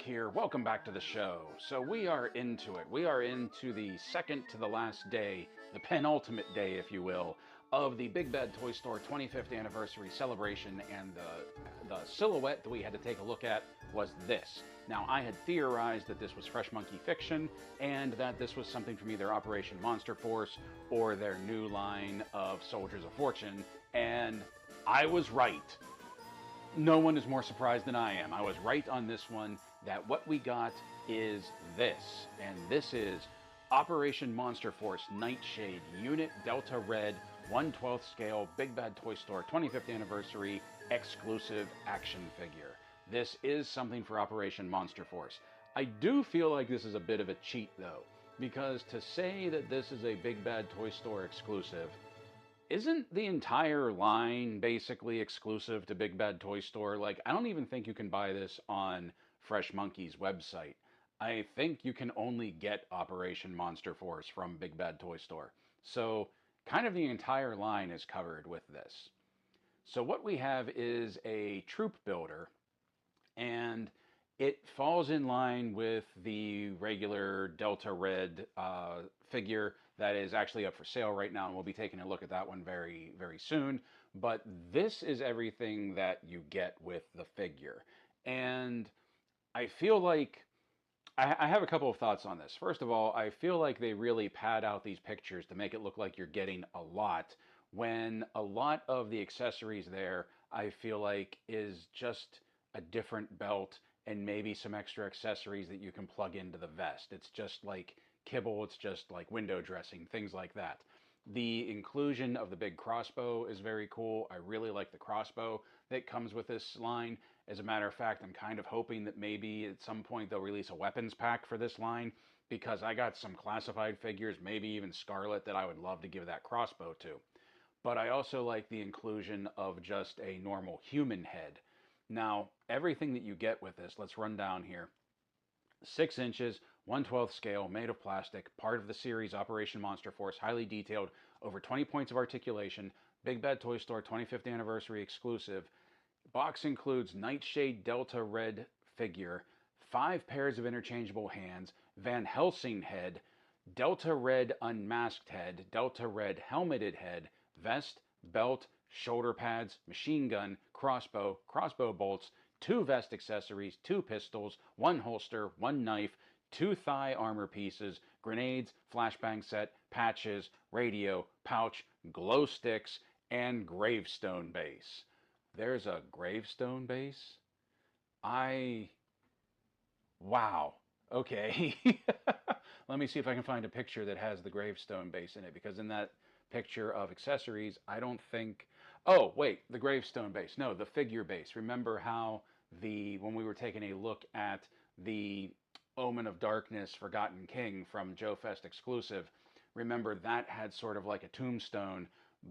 here. Welcome back to the show. So we are into it. We are into the second to the last day, the penultimate day, if you will, of the Big Bad Toy Store 25th anniversary celebration, and the silhouette that we had to take a look at was this. Now, I had theorized that this was Fresh Monkey Fiction and that this was something from either Operation Monster Force or their new line of Soldiers of Fortune, and I was right. No one is more surprised than I am. I was right on this one, that what we got is this. And this is Operation Monster Force Nightshade Unit Delta Red 1/12 scale Big Bad Toy Store 25th anniversary exclusive action figure. This is something for Operation Monster Force. I do feel like this is a bit of a cheat though, because to say that this is a Big Bad Toy Store exclusive, isn't the entire line basically exclusive to Big Bad Toy Store? Like, I don't even think you can buy this on Fresh Monkey's website. I think you can only get Operation Monster Force from Big Bad Toy Store. So, kind of the entire line is covered with this. So what we have is a troop builder, and it falls in line with the regular Delta Red figure that is actually up for sale right now, and we'll be taking a look at that one very, very soon. But this is everything that you get with the figure. And I feel like I have a couple of thoughts on this. First of all, I feel like they really pad out these pictures to make it look like you're getting a lot, when a lot of the accessories there, I feel like, is just a different belt and maybe some extra accessories that you can plug into the vest. It's just like kibble, it's just like window dressing, things like that. The inclusion of the big crossbow is very cool. I really like the crossbow that comes with this line. As a matter of fact, I'm kind of hoping that maybe at some point they'll release a weapons pack for this line, because I got some classified figures, maybe even Scarlet, that I would love to give that crossbow to. But I also like the inclusion of just a normal human head. Now, everything that you get with this, let's run down here. 6 inches, 1/12 scale, made of plastic, part of the series Operation Monster Force, highly detailed, over 20 points of articulation, Big Bad Toy Store 25th anniversary exclusive. Box includes Nightshade Delta Red figure, 5 pairs of interchangeable hands, Van Helsing head, Delta Red unmasked head, Delta Red helmeted head, vest, belt, shoulder pads, machine gun, crossbow, crossbow bolts, 2 vest accessories, 2 pistols, 1 holster, 1 knife, 2 thigh armor pieces, grenades, flashbang set, patches, radio, pouch, glow sticks, and gravestone base. There's a gravestone base? Wow. Okay. Let me see if I can find a picture that has the gravestone base in it, because in that picture of accessories, I don't think... Oh, wait, the gravestone base. No, the figure base. Remember how when we were taking a look at the Omen of Darkness Forgotten King from Joe Fest exclusive, remember that had sort of like a tombstone,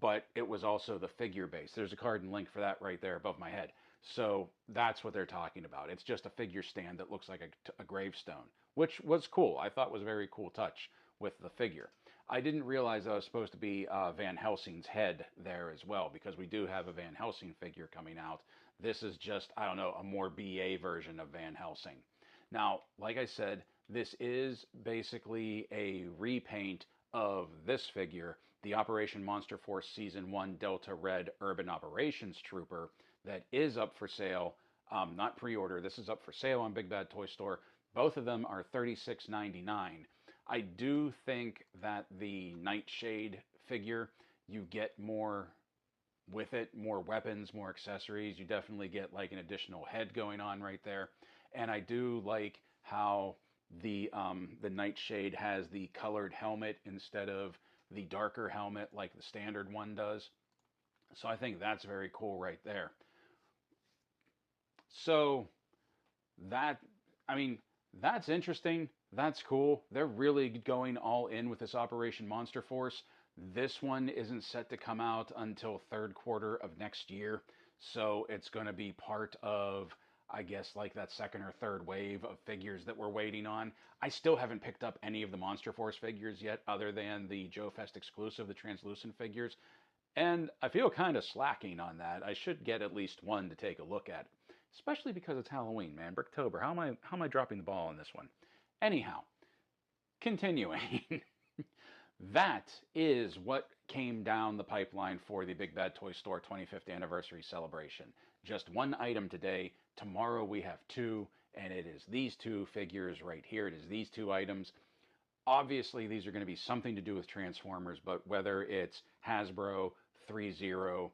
but it was also the figure base. There's a card and link for that right there above my head. So that's what they're talking about. It's just a figure stand that looks like a gravestone, which was cool. I thought was a very cool touch with the figure. I didn't realize that was supposed to be Van Helsing's head there as well, because we do have a Van Helsing figure coming out. This is just, I don't know, a more BA version of Van Helsing. Now, like I said, this is basically a repaint of this figure, the Operation Monster Force Season 1 Delta Red Urban Operations Trooper, that is up for sale. Not pre-order, this is up for sale on Big Bad Toy Store. Both of them are $36.99. I do think that the Nightshade figure, you get more with it, more weapons, more accessories. You definitely get like an additional head going on right there. And I do like how the Nightshade has the colored helmet instead of the darker helmet like the standard one does. So I think that's very cool right there. So that, I mean, that's interesting. That's cool. They're really going all in with this Operation Monster Force. This one isn't set to come out until third quarter of next year. So it's going to be part of, I guess, like that second or third wave of figures that we're waiting on. I still haven't picked up any of the Monster Force figures yet, other than the Joe Fest exclusive, the translucent figures. And I feel kind of slacking on that. I should get at least one to take a look at. especially because it's Halloween, man. Bricktober. How am I dropping the ball on this one? Anyhow, continuing. That is what came down the pipeline for the Big Bad Toy Store 25th anniversary celebration. Just one item today. Tomorrow we have two, and it is these two figures right here. It is these two items. Obviously, these are going to be something to do with Transformers, but whether it's Hasbro, 3-0,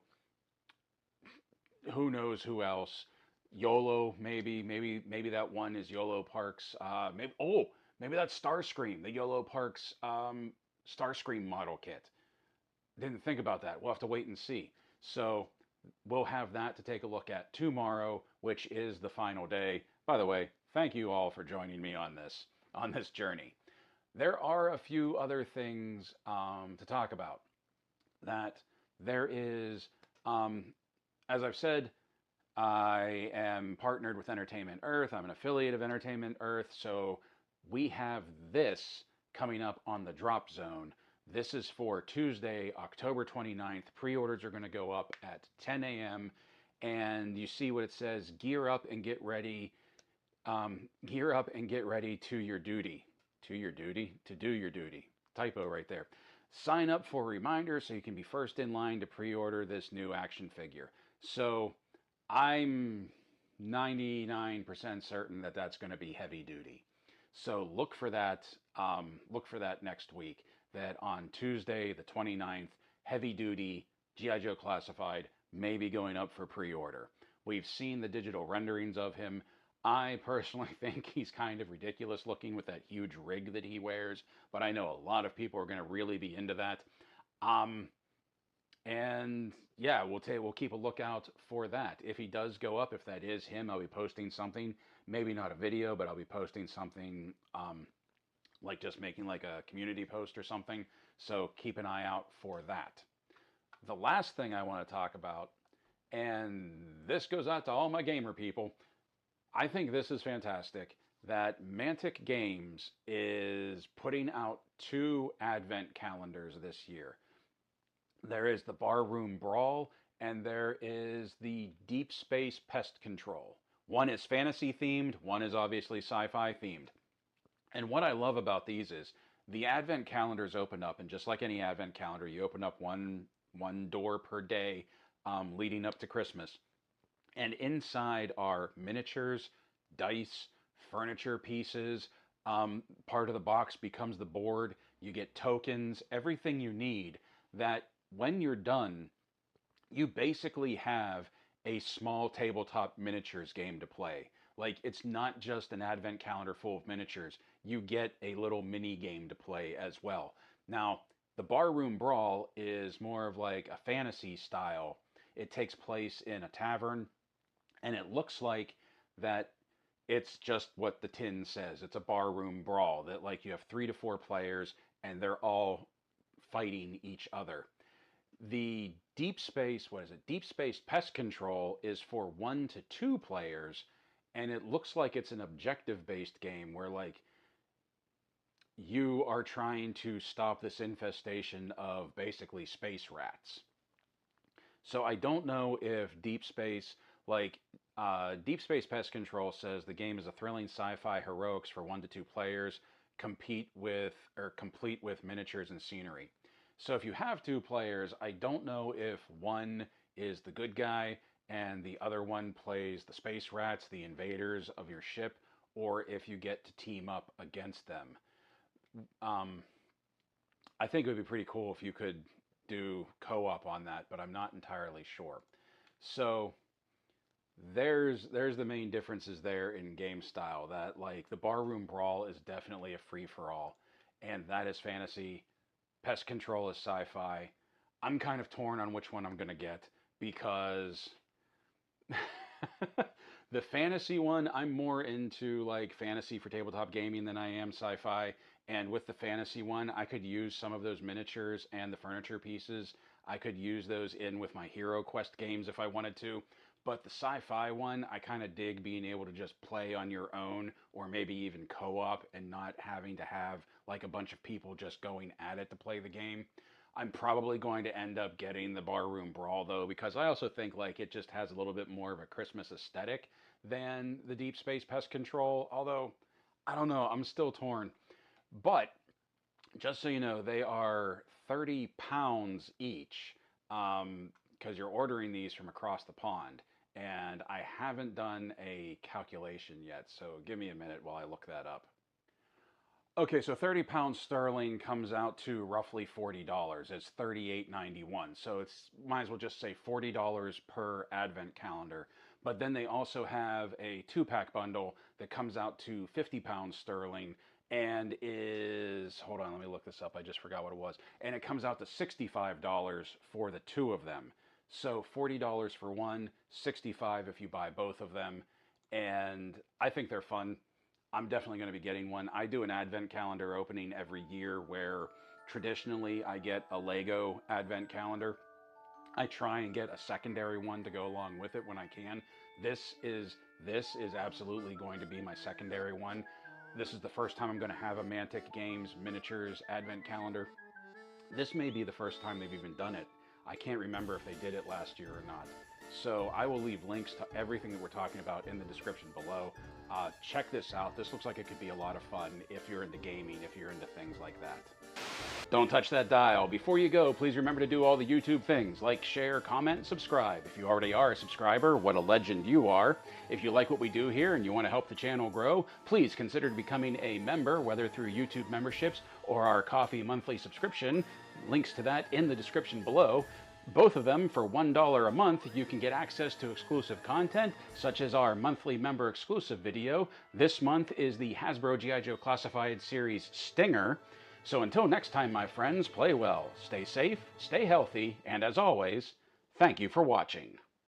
who knows who else, YOLO, maybe that one is YOLO Parks. Maybe that's Starscream, the YOLO Parks Starscream model kit. Didn't think about that. We'll have to wait and see. So we'll have that to take a look at tomorrow, which is the final day. By the way, thank you all for joining me on this journey. There are a few other things to talk about. That there is, as I've said, I am partnered with Entertainment Earth. I'm an affiliate of Entertainment Earth. So we have this coming up on the Drop Zone. This is for Tuesday, October 29th. Pre-orders are going to go up at 10 a.m. And you see what it says, gear up and get ready. Gear up and get ready to your duty. To your duty? To do your duty. Typo right there. Sign up for reminders so you can be first in line to pre-order this new action figure. So I'm 99% certain that that's going to be heavy duty. So look for that. Look for that next week. That on Tuesday, the 29th, heavy duty G.I. Joe Classified may be going up for pre-order. We've seen the digital renderings of him. I personally think he's kind of ridiculous looking with that huge rig that he wears, but I know a lot of people are going to really be into that. And yeah, we'll keep a lookout for that. If he does go up, if that is him, I'll be posting something. Maybe not a video, but I'll be posting something like just making like a community post or something. So keep an eye out for that. The last thing I want to talk about, and this goes out to all my gamer people, I think this is fantastic that Mantic Games is putting out 2 advent calendars this year. There is the Barroom Brawl, and there is the Deep Space Pest Control. One is fantasy themed, one is obviously sci-fi themed. And what I love about these is the advent calendars open up, and just like any advent calendar, you open up one door per day leading up to Christmas. And inside are miniatures, dice, furniture pieces. Part of the box becomes the board. You get tokens, everything you need that when you're done, you basically have a small tabletop miniatures game to play. Like, it's not just an advent calendar full of miniatures. You get a little mini game to play as well. Now, the Barroom Brawl is more of like a fantasy style. It takes place in a tavern, and it looks like that it's just what the tin says. It's a barroom brawl that like you have 3 to 4 players, and they're all fighting each other. The Deep Space Pest Control is for 1 to 2 players, and it looks like it's an objective-based game where, like, you are trying to stop this infestation of basically space rats. So I don't know if Deep Space Pest Control says the game is a thrilling sci-fi heroics for 1 to 2 players, complete with miniatures and scenery. So if you have 2 players, I don't know if one is the good guy and the other one plays the space rats, the invaders of your ship, or if you get to team up against them. I think it would be pretty cool if you could do co-op on that, but I'm not entirely sure. So there's the main differences there in game style. That like the Barroom Brawl is definitely a free-for-all, and that is fantasy. Pest Control is sci-fi. I'm kind of torn on which one I'm going to get because the fantasy one, I'm more into like fantasy for tabletop gaming than I am sci-fi. And with the fantasy one, I could use some of those miniatures and the furniture pieces. I could use those in with my Hero Quest games if I wanted to. But the sci-fi one, I kind of dig being able to just play on your own or maybe even co-op and not having to have like a bunch of people just going at it to play the game. I'm probably going to end up getting the Barroom Brawl though, because I also think like it just has a little bit more of a Christmas aesthetic than the Deep Space Pest Control, although I don't know, I'm still torn. But just so you know, they are 30 pounds each because you're ordering these from across the pond. And I haven't done a calculation yet, so give me a minute while I look that up. Okay, so 30 pounds sterling comes out to roughly $40. It's $38.91. So it's might as well just say $40 per advent calendar. But then they also have a two-pack bundle that comes out to 50 pounds sterling and is, hold on, let me look this up. I just forgot what it was. And it comes out to $65 for the two of them. So $40 for one, 65 if you buy both of them. And I think they're fun. I'm definitely going to be getting one. I do an advent calendar opening every year where traditionally I get a Lego advent calendar. I try and get a secondary one to go along with it when I can. This is absolutely going to be my secondary one. This is the first time I'm going to have a Mantic Games miniatures advent calendar. This may be the first time they've even done it. I can't remember if they did it last year or not. So I will leave links to everything that we're talking about in the description below. Check this out. This looks like it could be a lot of fun if you're into gaming, if you're into things like that. Don't touch that dial. Before you go, please remember to do all the YouTube things, like, share, comment, and subscribe. If you already are a subscriber, what a legend you are. If you like what we do here and you want to help the channel grow, please consider becoming a member, whether through YouTube memberships or our coffee monthly subscription. Links to that in the description below. Both of them for $1 a month, you can get access to exclusive content, such as our monthly member exclusive video. This month is the Hasbro G.I. Joe Classified Series Stinger. So until next time, my friends, play well, stay safe, stay healthy, and as always, thank you for watching.